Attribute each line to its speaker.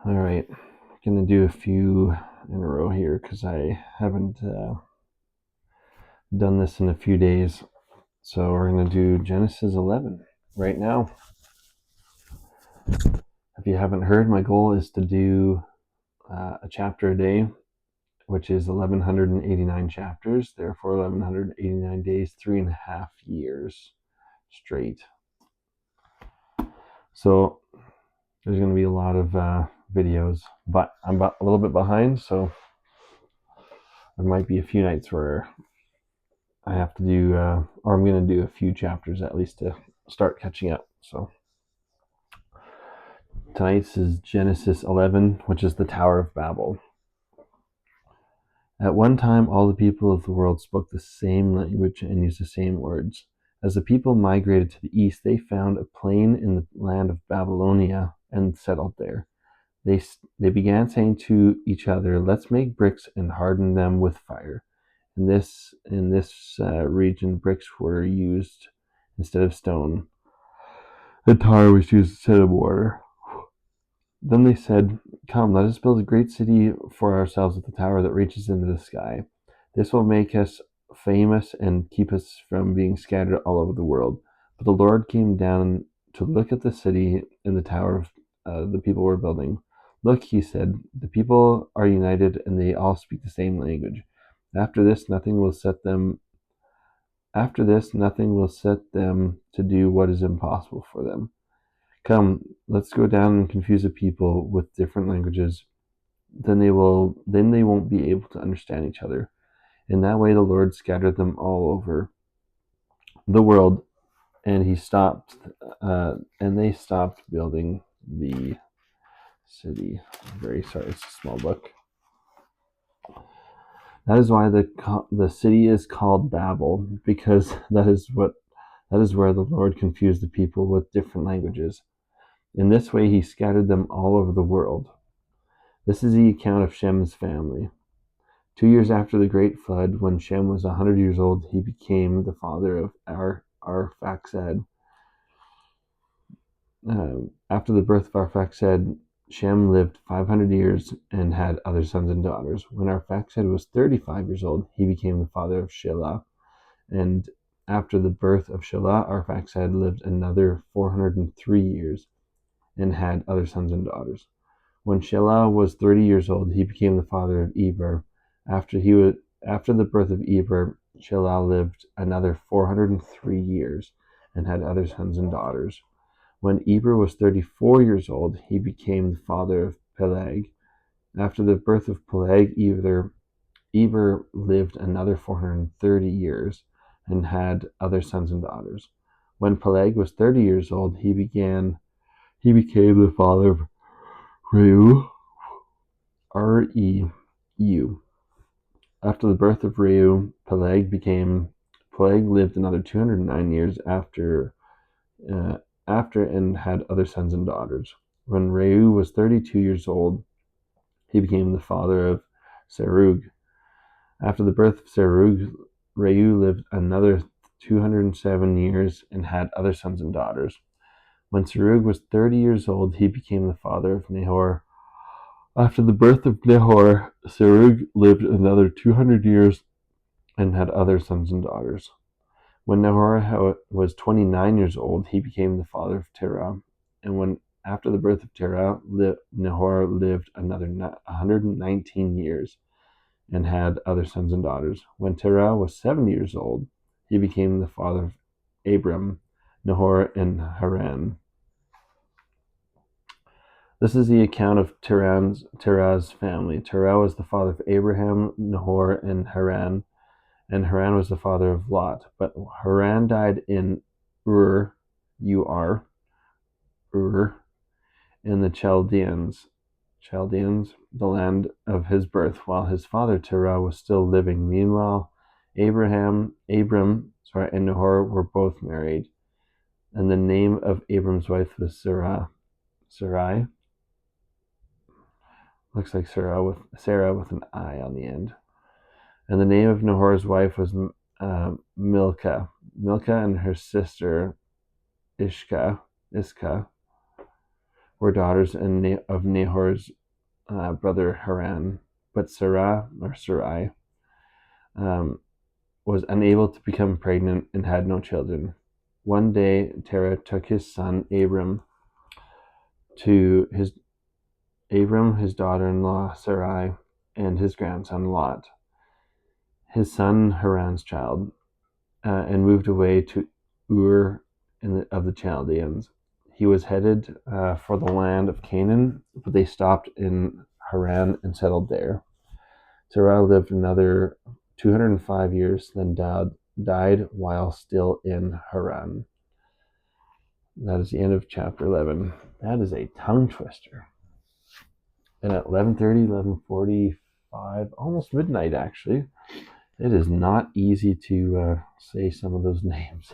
Speaker 1: All right, I'm going to do a few in a row here because I haven't done this in a few days. So we're going to do Genesis 11 right now. If you haven't heard, my goal is to do a chapter a day, which is 1189 chapters, therefore 1189 days, 3.5 years straight. So there's going to be a lot of videos, but I'm a little bit behind, so there might be a few nights where I have to do, or I'm going to do a few chapters at least to start catching up. So tonight's is Genesis 11, which is the Tower of Babel. At one time, all the people of the world spoke the same language and used the same words. As the people migrated to the east, they found a plain in the land of Babylonia and settled there. They began saying to each other, "Let's make bricks and harden them with fire." In this region, bricks were used instead of stone. The tar was used instead of water. Then they said, "Come, let us build a great city for ourselves with a tower that reaches into the sky. This will make us famous and keep us from being scattered all over the world." But the Lord came down to look at the city and the tower the people were building. "Look," he said, "the people are united and they all speak the same language. After this, nothing will set them to do what is impossible for them. Come, let's go down and confuse the people with different languages. Then they won't be able to understand each other." In that way, the Lord scattered them all over the world, and they stopped building the city. I'm very sorry, it's a small book. That is why the city is called Babel, because that is where the Lord confused the people with different languages. In this way, he scattered them all over the world. This is the account of Shem's family. 2 years after the great flood, when Shem was 100 years old, he became the father of Arphaxad. After the birth of Arphaxad, Shem lived 500 years and had other sons and daughters. When Arphaxad was 35 years old, he became the father of Shelah. And after the birth of Shelah, Arphaxad lived another 403 years and had other sons and daughters. When Shelah was 30 years old, he became the father of Eber. After the birth of Eber, Shelah lived another 403 years and had other sons and daughters. When Eber was 34 years old, he became the father of Peleg. After the birth of Peleg, Eber lived another 430 years and had other sons and daughters. When Peleg was 30 years old, he became the father of Reu, R-E-U. After the birth of Reu, Peleg lived another 209 years after and had other sons and daughters. When Reu was 32 years old, he became the father of Serug. After the birth of Serug, Reu lived another 207 years and had other sons and daughters. When Serug was 30 years old, he became the father of Nahor. After the birth of Nahor, Serug lived another 200 years and had other sons and daughters. When Nahor was 29 years old, he became the father of Terah. And after the birth of Terah, Nahor lived another 119 years and had other sons and daughters. When Terah was 70 years old, he became the father of Abram, Nahor, and Haran. This is the account of Terah's family. Terah was the father of Abraham, Nahor, and Haran was the father of Lot. But Haran died in Ur, in the Chaldeans, the land of his birth, while his father Terah was still living. Meanwhile, Abram, and Nahor were both married, and the name of Abram's wife was Sarai. Looks like Sarah with an I on the end. And the name of Nahor's wife was Milcah. Milcah and her sister Iscah were daughters of Nahor's brother Haran. But Sarai, um, was unable to become pregnant and had no children. One day, Terah took his son Abram, his daughter-in-law Sarai, and his grandson Lot, his son Haran's child, and moved away to Ur of the Chaldeans. He was headed for the land of Canaan, but they stopped in Haran and settled there. Terah lived another 205 years, then died while still in Haran. That is the end of chapter 11. That is a tongue twister. And at 11:30, 11:45, almost midnight actually, it is not easy to say some of those names.